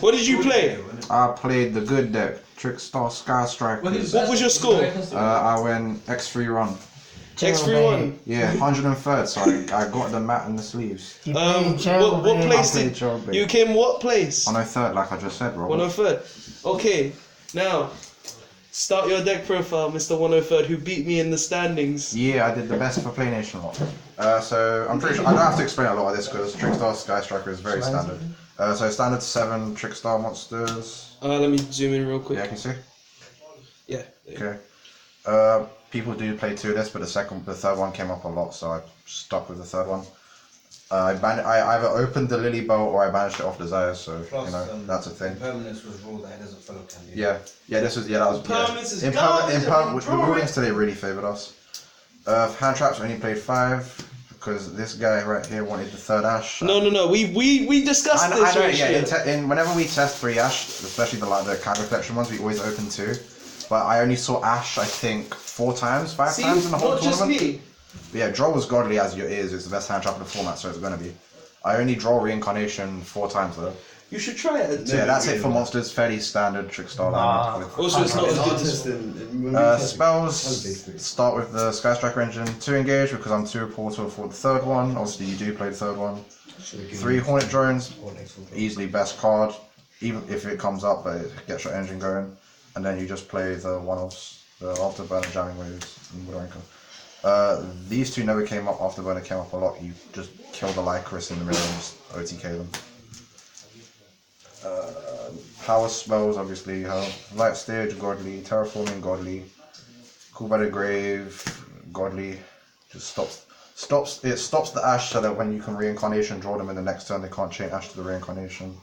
What did you play? I played the good deck, Trickstar Sky Strikers. What was your score? I went X3 run. X3-1. Yeah, 103rd. So I got the mat and the sleeves. What place I did played Jailbait. you came? What place? 103rd, like I just said, bro. 103rd. Okay, now start your deck profile, Mr. 103rd, who beat me in the standings. Yeah, I did the best for Play Nation lot. So I'm pretty sure I don't have to explain a lot of this because Trickstar Sky Striker is very standard. So standard 7 Trickstar monsters. Let me zoom in real quick. Yeah, can you see? Yeah. Okay. People do play 2 of this, but the third one came up a lot, so I stuck with the third one. I either opened the Lily Bow or I banished it off Desire, so Plus, you know that's a thing. Impermanence was ruled that it doesn't follow candy. Yeah, that was. Impermanence is The rulings today really favoured us. Hand traps only played 5 because this guy right here wanted the 3rd Ash. No. We discussed this. I know. Whenever we test 3 Ash, especially the Cadre collection ones, we always open 2. But I only saw Ash, I think, 4 times, 5 times in the whole tournament. Just me. But yeah, draw was godly as your is. It's the best hand trap in the format, so it's gonna be. I only draw reincarnation 4 times though. You should try it. Yeah, that's it for monsters. Fairly standard Trickstar line. Also, it's not as good as spells start with the Sky Striker engine. 2 engage because I'm 2 portal for the 3rd one. Obviously, you do play the 3rd one. 3 Hornet drones, easily best card, even if it comes up, but it gets your engine going. And then you just play the one-offs, the Afterburner, Jamming Waves, and Water. These 2 never came up. Afterburner came up a lot. You just kill the Lycris in the middle and just OTK them. Power spells, obviously, you have Light Stage, Godly, Terraforming, Godly, Cool by the Grave, Godly. Just stops the Ash so that when you can reincarnation draw them in the next turn, they can't chain Ash to the reincarnation.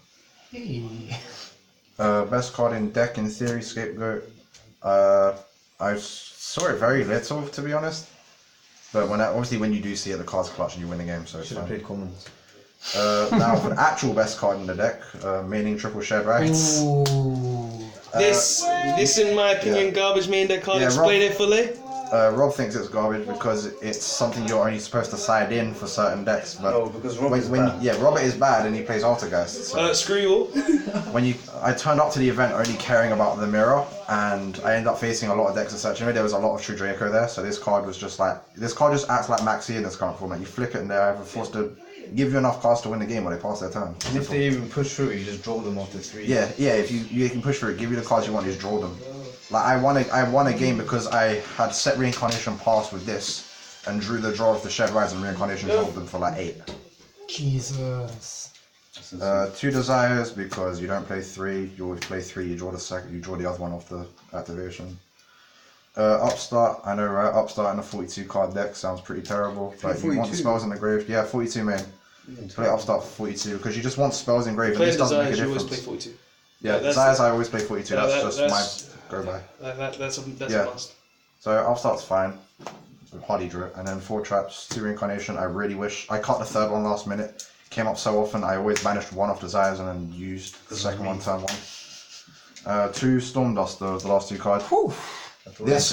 Hey. Best card in deck in theory, Scapegoat. I saw it very little, to be honest. But obviously when you do see it, the card's clutch and you win the game, so it's fine. played commons. Now for the actual best card in the deck, meaning triple shared rights. This in my opinion, garbage main deck card. Explain it fully. Rob thinks it's garbage because it's something you're only supposed to side in for certain decks. But because Rob is bad. Yeah, Robert is bad and he plays Altergeist. So Screw you all. I turned up to the event only caring about the mirror, and I ended up facing a lot of decks of such. There was a lot of True Draco there, so this card just acts like Maxi in this current format. You flick it and they're either forced to give you enough cards to win the game or they pass their turn. And if they even push through, you just draw them after 3. Yeah, if you can push through it, give you the cards you want, you just draw them. Like I won a game because I had set reincarnation pass with this and drew the draw of the Shed Rise and reincarnation held them for like 8. Jesus. 2 desires because you don't play 3, you always play 3, you draw the other one off the activation. Upstart, I know right, Upstart in a 42 card deck sounds pretty terrible, but you want the spells in the grave. Yeah, 42 main. Play Upstart for 42 because you just want spells in grave and this doesn't make a difference. You always play 42. Yeah, desires I always play 42, that's just my go by. That's a must. So Upstart's fine. Hardy drew it, and then 4 traps, 2 reincarnation. I really wish I cut the 3rd one last minute. Came up so often, I always banished 1 off desires and then used the 2nd one turn 1. 2 Storm Duster, the last 2 cards. Whew. This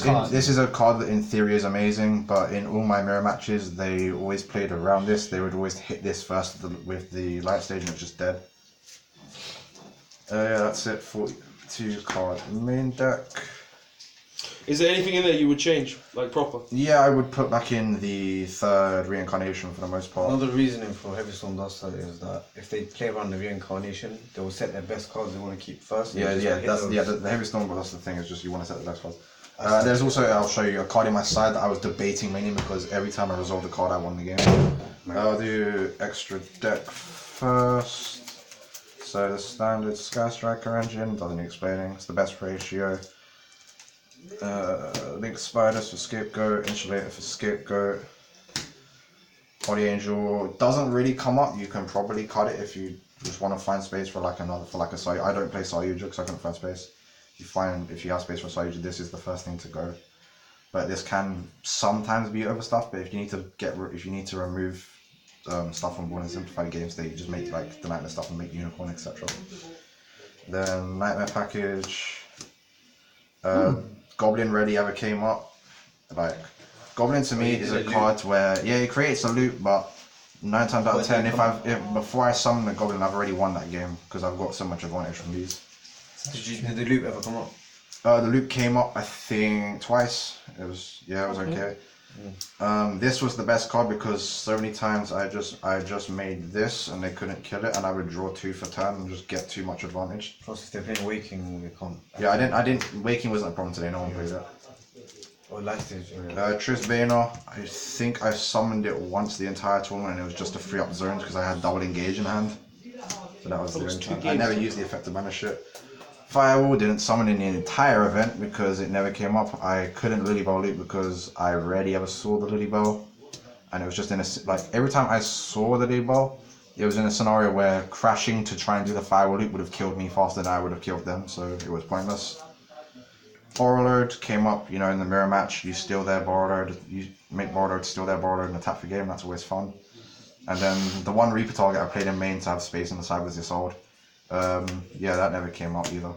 is a card that in theory is amazing, but in all my mirror matches they always played around this. They would always hit this first with the light stage and it's just dead. Yeah, that's it. 42 card main deck. Is there anything in there you would change, like proper? Yeah, I would put back in the 3rd reincarnation for the most part. Another reasoning for Heavy Storm Duster is that if they play around the reincarnation, they will set their best cards they want to keep first. The Heavy Storm Duster thing is just you want to set the best cards. There's also, I'll show you a card in my side that I was debating mainly because every time I resolved a card I won the game. I'll do extra deck first. So the standard Sky Striker engine, doesn't need explaining, it's the best ratio. Link Spiders for Scapegoat, Insulator for Scapegoat. Body Angel doesn't really come up, you can probably cut it if you just want to find space for like a Sayu. I don't play Sayu because I can't find space. If you have space for Sayu, this is the first thing to go. But this can sometimes be overstuffed, but if you need to remove stuff from board and simplify games, they just make like the Nightmare stuff and make Unicorn, etc. Then Nightmare package. Goblin Ready ever came up. Like Goblin to me is a card where it creates a loop, but 9 times out of But 10, they if before I summon the goblin, I've already won that game because I've got so much advantage from these. Did the loop ever come up? The loop came up, I think, twice. It was okay. This was the best card because so many times I just made this and they couldn't kill it, and I would draw 2 for turn and just get too much advantage. Plus, if they're playing Waking, they can't. Yeah, I didn't. Waking wasn't a problem today. No one played that. Or light stage. Trickstar, I think I summoned it once the entire tournament, and it was just to free up zones because I had double engage in hand. So that was the only time. I never used the effective mana shit. Firewall didn't summon in the entire event because it never came up. I couldn't Lily Bow loop because I rarely ever saw the Lily Bow, and it was just in a like every time I saw the Lily Bow, it was in a scenario where crashing to try and do the Firewall loop would have killed me faster than I would have killed them, so it was pointless. Borrowload came up, you know, in the mirror match. You steal their Borrowload, you make Borrowload, steal their Borrowload, and attack for game. That's always fun. And then the one Reaper target I played in main to have space on the side was Isolde. Yeah, that never came up either.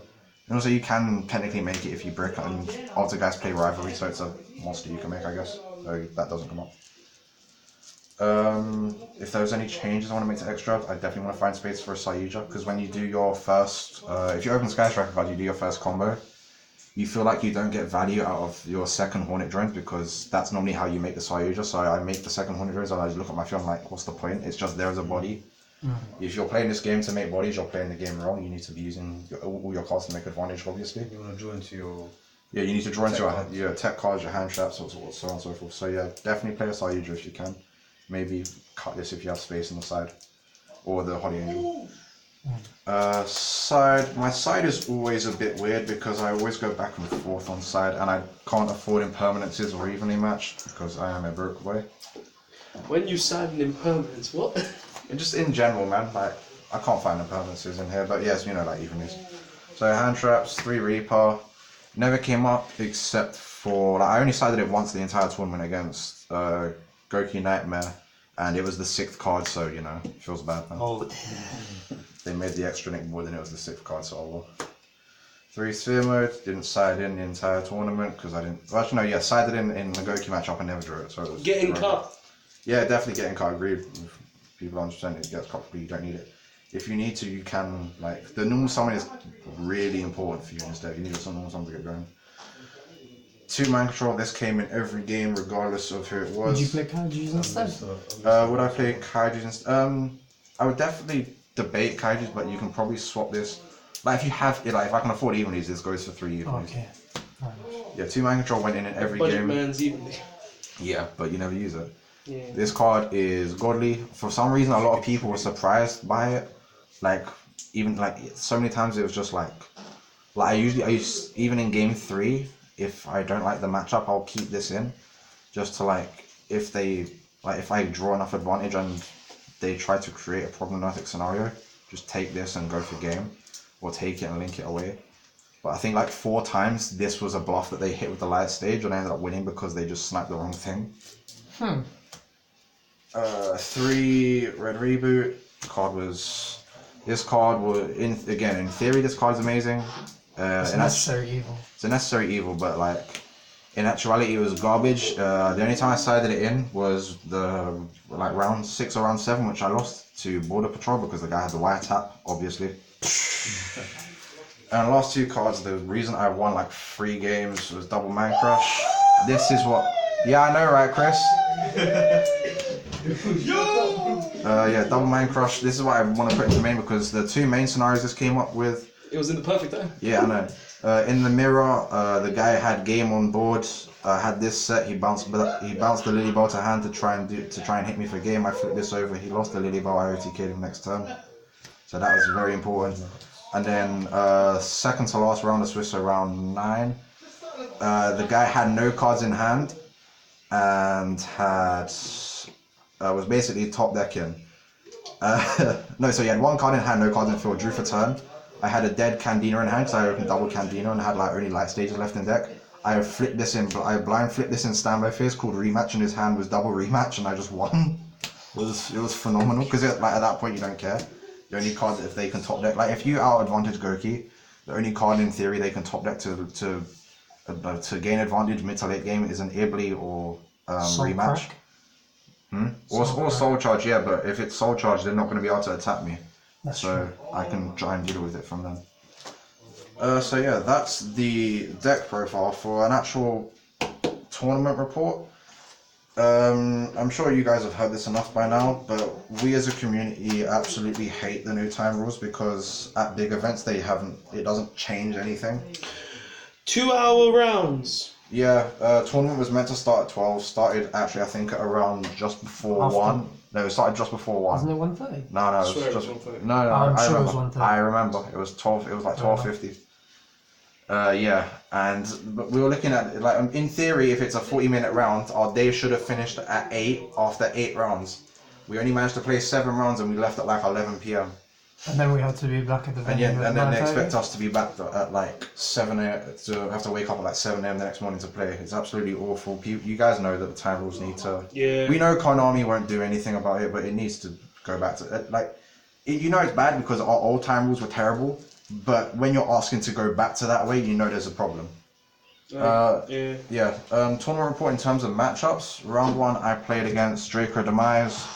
And also, you can technically make it if you brick, and other guys play Rivalry, so it's a monster you can make, I guess. So that doesn't come up. If there's any changes I want to make to extra, I definitely want to find space for a Sayuja, because when you do your first, if you open Sky Striker card, you do your first combo, you feel like you don't get value out of your second Hornet drones because that's normally how you make the Sayuja. So I make the second Hornet drones and I just look at my field, I'm like, what's the point? It's just there as a body. If you're playing this game to make bodies, you're playing the game wrong. You need to be using all your cards to make advantage, obviously. You want to draw into your. Yeah, you need to draw into your tech cards, your hand traps, so on and so forth. So yeah, definitely play a Sayuja if you can. Maybe cut this if you have space on the side. Or the Holly Angel. My side is always a bit weird because I always go back and forth on side, and I can't afford impermanences or evenly matched because I am a broke boy. When you side an impermanence, what? And just in general, man, like I can't find impermanences in here, but yes, you know, like evenlies. So hand traps, 3 Reaper, never came up except for like, I only sided it once the entire tournament against Goki Nightmare, and it was the 6th card, so you know, it feels bad, man. Oh, They made the extra Nick more than it was the 6th card, so oh well. 3 Sphere Mode, didn't side in the entire tournament because I didn't. Well, actually, no, yeah, sided in the Goki matchup and never drew it, so it was. Getting cut. Yeah, definitely getting cut. Agreed. People understand it gets cut, but you don't need it. If you need to, you can. Like the normal summon is really important for you instead. You need some normal summon to get going. 2 mind control. This came in every game, regardless of who it was. would you play Kaijus instead? Would I play Kaijus instead? I would definitely debate Kaijus, but you can probably swap this. Like if you have it, like if I can afford evenlies, this goes for 3 evenlies. Okay. Alright. Yeah, 2 mind control went in every Budget game. man's evenly. Yeah, but you never use it. Yeah. This card is godly. For some reason, a lot of people were surprised by it. Like, even like so many times, it was just like I use even in game 3. If I don't like the matchup, I'll keep this in, just to like if I draw enough advantage and they try to create a problematic scenario, just take this and go for game, or take it and link it away. But I think like 4 times this was a bluff that they hit with the light stage, and I ended up winning because they just sniped the wrong thing. 3 red reboot. This card was in theory this card's amazing. It's a necessary evil. It's a necessary evil, but like in actuality it was garbage. The only time I sided it in was the like round 6 or round 7, which I lost to Border Patrol because the guy had the wiretap, obviously. And the last 2 cards, the reason I won like 3 games was double man crush. This is what. Yeah, I know, right, Chris? Yeah, double man crush. This is what I want to put into main because the 2 main scenarios this came up with. It was in the perfect time. Yeah, I know. In the mirror, the guy had game on board. Had this set. He bounced the Lily Bow to hand to try and hit me for game. I flipped this over. He lost the Lily Bow. I OTK'd him next turn. So that was very important. And then second to last round of Swiss, so round 9. The guy had no cards in hand and was basically top decking. No, so he had 1 card in hand, no cards in field, drew for turn. I had a dead Candina in hand because I opened double Candina and had like only light stages left in deck. I blind flipped this in standby phase called rematch, and his hand was double rematch, and I just won. It was phenomenal because like at that point you don't care. The only card if they can top deck, like if you out advantage Goki, the only card in theory they can top deck to gain advantage mid to late game is an Ibli or rematch. Or soul charge, yeah, but if it's soul charge, they're not going to be able to attack me. That's So true. I can try and deal with it from then. So yeah, that's the deck profile for an actual tournament report. I'm sure you guys have heard this enough by now, but we as a community absolutely hate the new time rules because at big events it doesn't change anything. 2 hour rounds. Yeah, tournament was meant to start at 12, started actually I think at around just before After. 1. No, it started just before 1. Wasn't it 1:30? No, it Swear was it just... was 1:30. No, I'm I sure it remember. was 1:30. I remember. It was 12, it was like 12:50. Yeah, and but we were looking at, like, in theory, if it's a 40-minute round, our day should have finished at 8 after 8 rounds. We only managed to play 7 rounds and we left at like 11 p.m. And then we had to be back at the venue. And then they 9:30. expect us to be back at like 7 a.m. to have to wake up at like 7 a.m. the next morning to play. It's absolutely awful. You guys know that the time rules need to... Yeah. We know Konami won't do anything about it, but it needs to go back to... You know it's bad because our old time rules were terrible, but when you're asking to go back to that way, you know there's a problem. Yeah. Tournament report in terms of matchups. Round 1, I played against Draco Demise.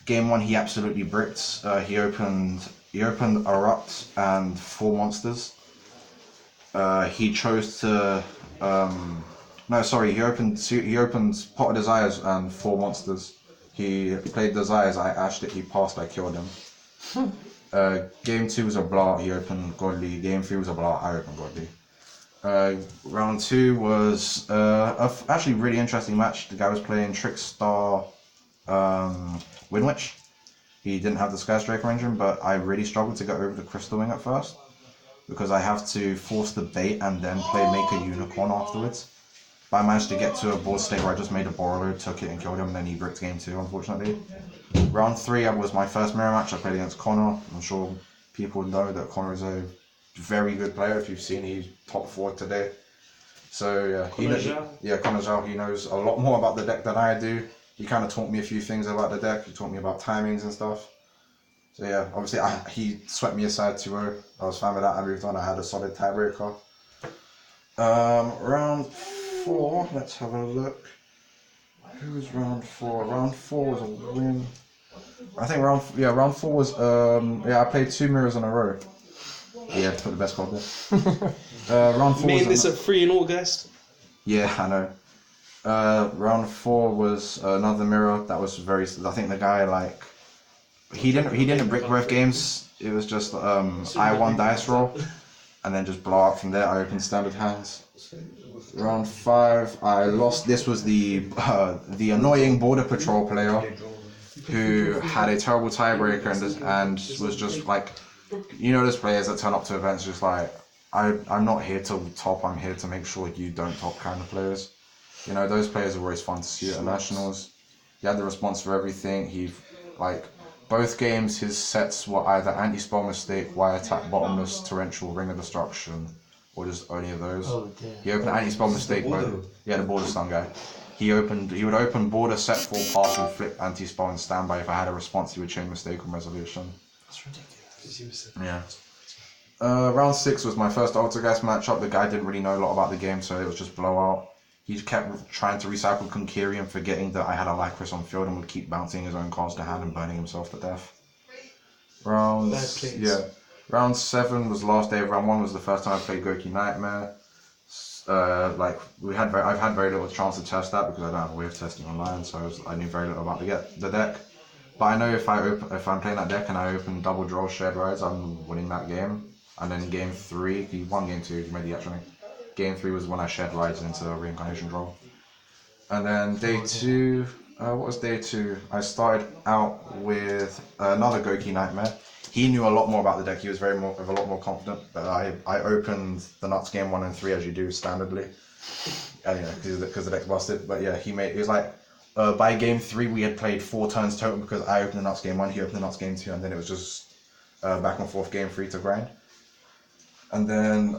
Game 1, he absolutely bricked. He opened Erupt and 4 monsters. He chose to... he opened Pot of Desires and 4 monsters. He played Desires, he passed, I killed him. Game 2 was a blowout, he opened Godly. Game 3 was a blowout, I opened Godly. Round 2 was actually really interesting match. The guy was playing Trickstar Windwitch. He didn't have the Skyscraper engine, but I really struggled to get over the Crystal Wing at first because I have to force the bait and then make a unicorn afterwards. But I managed to get to a board state where I just made a Borrowload, took it and killed him, and then he bricked game 2, unfortunately. Round 3 was my first mirror match. I played against Connor. I'm sure people know that Connor is a very good player. If you've seen, he's top 4 today. So yeah, Connor Zhao, he knows a lot more about the deck than I do. He kind of taught me a few things about the deck. He taught me about timings and stuff. So yeah, obviously he swept me aside 2-0. I was fine with that. I moved on. I had a solid tiebreaker. Round 4, let's have a look. Who was round 4? Round 4 was a win. I think round 4 was I played 2 mirrors in a row. Yeah, put the best card there. Round 4 Made this a free in August. Yeah, I know. Round 4 was another mirror. That was I think the guy he didn't brick both games. It was just I won dice roll, and then just blow up from there. I opened standard hands. Round 5, I lost. This was the annoying border patrol player who had a terrible tiebreaker and was just like, those players that turn up to events just like, I'm not here to top. I'm here to make sure you don't top kind of players. Those players are always fun to see at nationals. He had the response for everything. Both games, his sets were either anti-spell mistake, wire attack, bottomless, torrential, ring of destruction, or just only of those. Oh dear. He opened anti-spell mistake, the border stun guy. He would open border set 4 pass and flip anti-spell and standby. If I had a response, he would chain mistake on resolution. That's ridiculous. Yeah. Round 6 was my first Altergeist matchup. The guy didn't really know a lot about the game, so it was just blowout. He kept trying to recycle Konkiri and forgetting that I had a Lycris on field and would keep bouncing his own cards to hand and burning himself to death. Round 7 was last day of round 1. Was the first time I played Goki Nightmare. I've had very little chance to test that because I don't have a way of testing online, so I knew very little about the deck. But I know if I'm playing that deck and I open double draw shared rides, I'm winning that game. And then game 3, he won game 2, he made the extra inning. Game 3 was when I shared rides into a reincarnation draw. And then day 2, what was day 2? I started out with another Goki Nightmare. He knew a lot more about the deck. He was a lot more confident. But I opened the nuts game 1 and 3 as you do standardly, because the deck's busted. But yeah, he was like, by game 3 we had played 4 turns total because I opened the nuts game 1, he opened the nuts game 2, and then it was just back and forth game 3 to grind. And then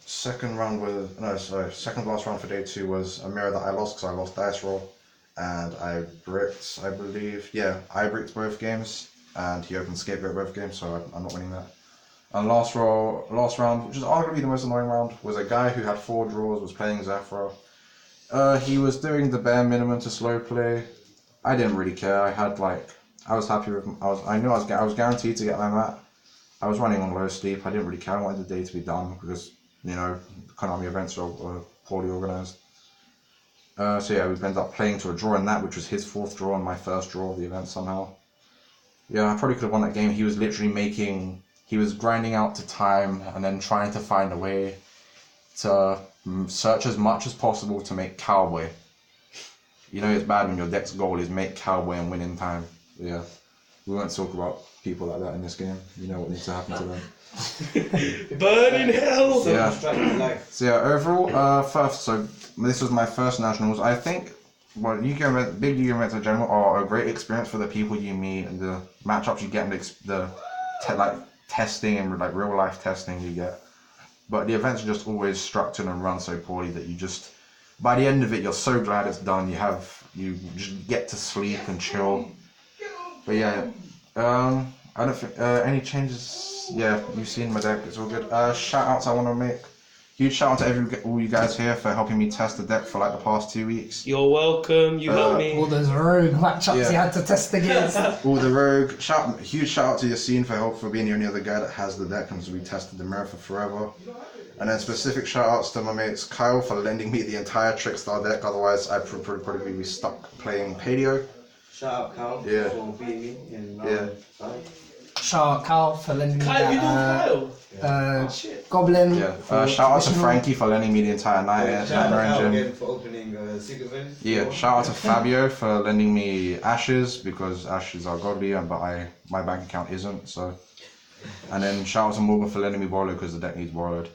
second last round for day 2 was a mirror that I lost because I lost dice roll, and I bricked, I believe. Yeah, I bricked both games, and he opened scapegoat both games, so I'm not winning that. And last round, which is arguably the most annoying round, was a guy who had 4 draws, was playing Zephyr. He was doing the bare minimum to slow play. I didn't really care. I was happy with. I knew I was guaranteed to get my mat. I was running on low sleep. I didn't really care. I wanted the day to be done because Konami events are poorly organized. So yeah, we ended up playing to a draw in that, which was his 4th draw and my 1st draw of the event somehow. Yeah, I probably could have won that game. He was literally he was grinding out to time and then trying to find a way to search as much as possible to make Cowboy. It's bad when your deck's goal is make Cowboy and win in time. Yeah, we won't talk about people like that in this game. You know what needs to happen to them. Burn in hell! Yeah. So yeah, overall, so this was my first nationals. I think big Yu-Gi-Oh! Events in general are a great experience for the people you meet and the matchups you get and the testing and real life testing you get. But the events are just always structured and run so poorly that you just, by the end of it, you're so glad it's done. You just get to sleep and chill. But yeah, I don't think any changes. Yeah, you've seen my deck. It's all good. Shout outs I want to make. Huge shout out to all you guys here for helping me test the deck for the past 2 weeks. You're welcome. You helped me. All those rogue matchups you had to test against. All the rogue. Huge shout out to Yassine for being the only other guy that has the deck, and we tested the mirror for forever. And then specific shout outs to my mates Kyle for lending me the entire Trickstar deck. Otherwise, I'd probably be stuck playing Padio. Shout out Kyle Yeah. for beating me in Shout out Carl for lending me Kyle, you know that Kyle? Shit. Goblin. Yeah. for Shout out to additional- Frankie for lending me the entire Shout out Nightmare Kyle Engine. again for opening Secret Village. Yeah, shout out to Fabio for lending me Ashes because Ashes are godly, but my bank account isn't. So, and then shout out to Morgan for lending me Borrowed because the deck needs Borrowed.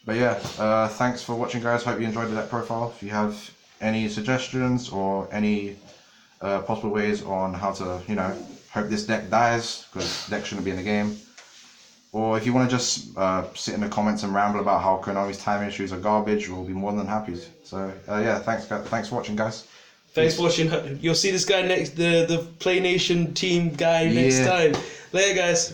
But yeah, thanks for watching, guys. Hope you enjoyed the deck profile. If you have any suggestions or any possible ways on how to, hope this deck dies because deck shouldn't be in the game. Or if you want to just sit in the comments and ramble about how Konami's time issues are garbage, we'll be more than happy. So yeah, thanks for watching, guys. Thanks for watching. You'll see this guy next, the Play Nation team guy next Yeah. time. Later, guys.